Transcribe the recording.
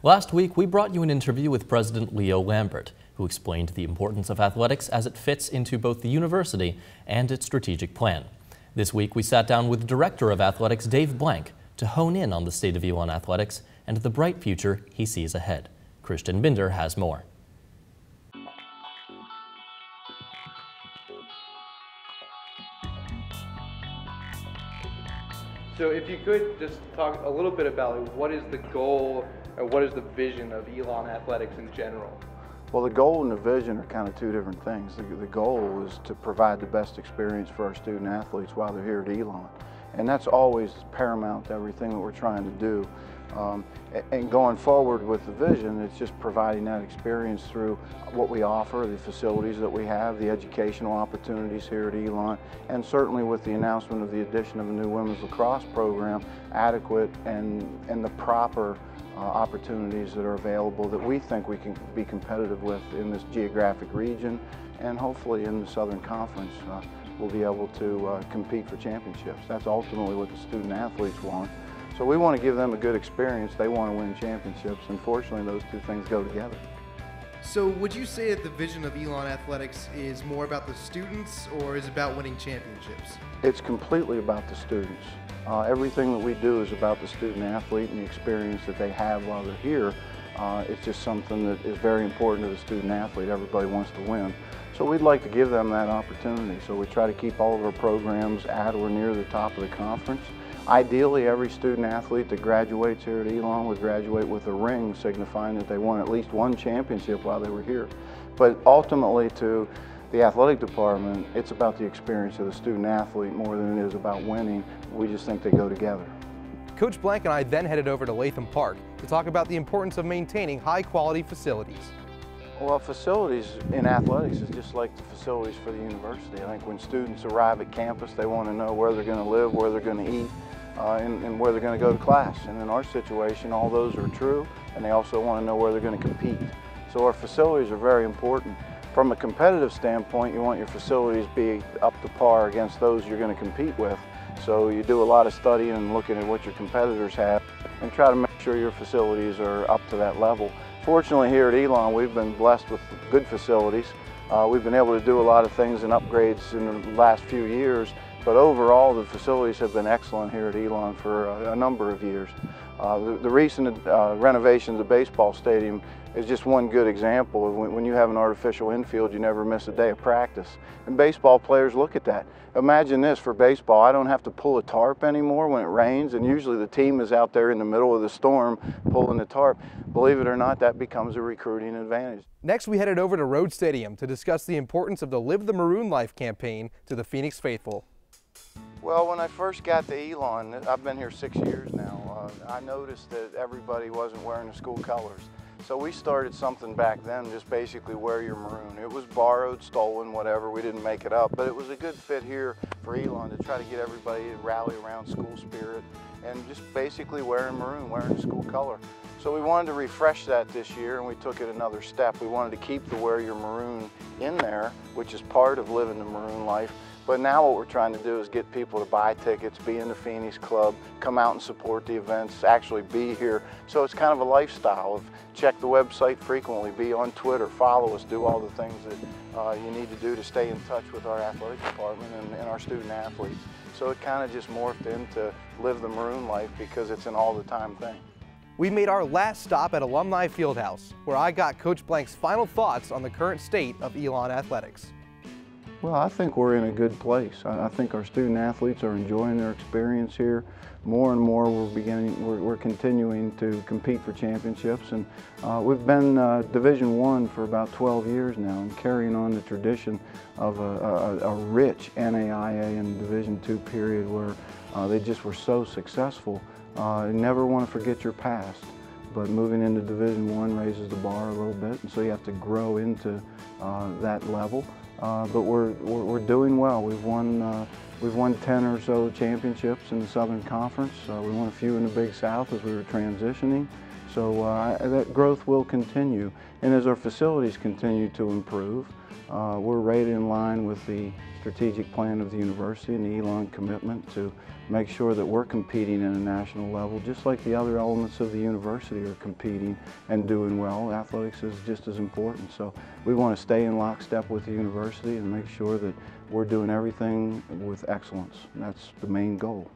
Last week, we brought you an interview with President Leo Lambert, who explained the importance of athletics as it fits into both the university and its strategic plan. This week, we sat down with Director of Athletics Dave Blank to hone in on the state of Elon Athletics and the bright future he sees ahead. Christian Binder has more. So if you could just talk a little bit about what is the goal or what is the vision of Elon Athletics in general? Well, the goal and the vision are kind of two different things. The goal is to provide the best experience for our student athletes while they're here at Elon. And that's always paramount to everything that we're trying to do. And going forward with the vision, it's just providing that experience through what we offer, the facilities that we have, the educational opportunities here at Elon, and certainly with the announcement of the addition of a new women's lacrosse program, adequate and the proper opportunities that are available that we think we can be competitive with in this geographic region, and hopefully in the Southern Conference we'll be able to compete for championships. That's ultimately what the student athletes want. So we want to give them a good experience. They want to win championships. Unfortunately, those two things go together. So would you say that the vision of Elon Athletics is more about the students, or is it about winning championships? It's completely about the students. Everything that we do is about the student athlete and the experience that they have while they're here. It's just something that is very important to the student athlete. Everybody wants to win. So we'd like to give them that opportunity. So we try to keep all of our programs at or near the top of the conference. Ideally, every student athlete that graduates here at Elon would graduate with a ring signifying that they won at least one championship while they were here. But ultimately, to the athletic department, it's about the experience of the student athlete more than it is about winning. We just think they go together. Coach Blank and I then headed over to Latham Park to talk about the importance of maintaining high-quality facilities. Well, facilities in athletics is just like the facilities for the university. I think when students arrive at campus, they want to know where they're going to live, where they're going to eat, and where they're going to go to class. And in our situation, all those are true, and they also want to know where they're going to compete. So our facilities are very important. From a competitive standpoint, you want your facilities to be up to par against those you're going to compete with. So you do a lot of studying and looking at what your competitors have and try to make sure your facilities are up to that level. Fortunately, here at Elon, we've been blessed with good facilities. We've been able to do a lot of things and upgrades in the last few years, but overall the facilities have been excellent here at Elon for a number of years. The recent renovation of the baseball stadium is just one good example of when you have an artificial infield, you never miss a day of practice. And baseball players look at that. Imagine this, for baseball, I don't have to pull a tarp anymore when it rains, and usually the team is out there in the middle of the storm pulling the tarp. Believe it or not, that becomes a recruiting advantage. Next, we headed over to Road Stadium to discuss the importance of the Live the Maroon Life campaign to the Phoenix faithful. Well, when I first got to Elon, I've been here 6 years now, I noticed that everybody wasn't wearing the school colors. So we started something back then, just basically wear your maroon. It was borrowed, stolen, whatever, we didn't make it up, but it was a good fit here for Elon to try to get everybody to rally around school spirit and just basically wearing maroon, wearing the school color. So we wanted to refresh that this year, and we took it another step. We wanted to keep the wear your maroon in there, which is part of living the maroon life. But now what we're trying to do is get people to buy tickets, be in the Phoenix Club, come out and support the events, actually be here. So it's kind of a lifestyle of check the website frequently, be on Twitter, follow us, do all the things that you need to do to stay in touch with our athletic department and our student athletes. So it kind of just morphed into live the maroon life because it's an all-the-time thing. We made our last stop at Alumni Fieldhouse, where I got Coach Blank's final thoughts on the current state of Elon Athletics. Well, I think we're in a good place. I think our student athletes are enjoying their experience here. More and more we're continuing to compete for championships, and we've been Division I for about 12 years now, and carrying on the tradition of a rich NAIA and Division II period where they just were so successful. You never want to forget your past, but moving into Division I raises the bar a little bit, and so you have to grow into that level. But we're doing well. We've won 10 or so championships in the Southern Conference. We won a few in the Big South as we were transitioning. So that growth will continue. And as our facilities continue to improve, We're right in line with the strategic plan of the university and the Elon commitment to make sure that we're competing at a national level, just like the other elements of the university are competing and doing well. Athletics is just as important. So we want to stay in lockstep with the university and make sure that we're doing everything with excellence. That's the main goal.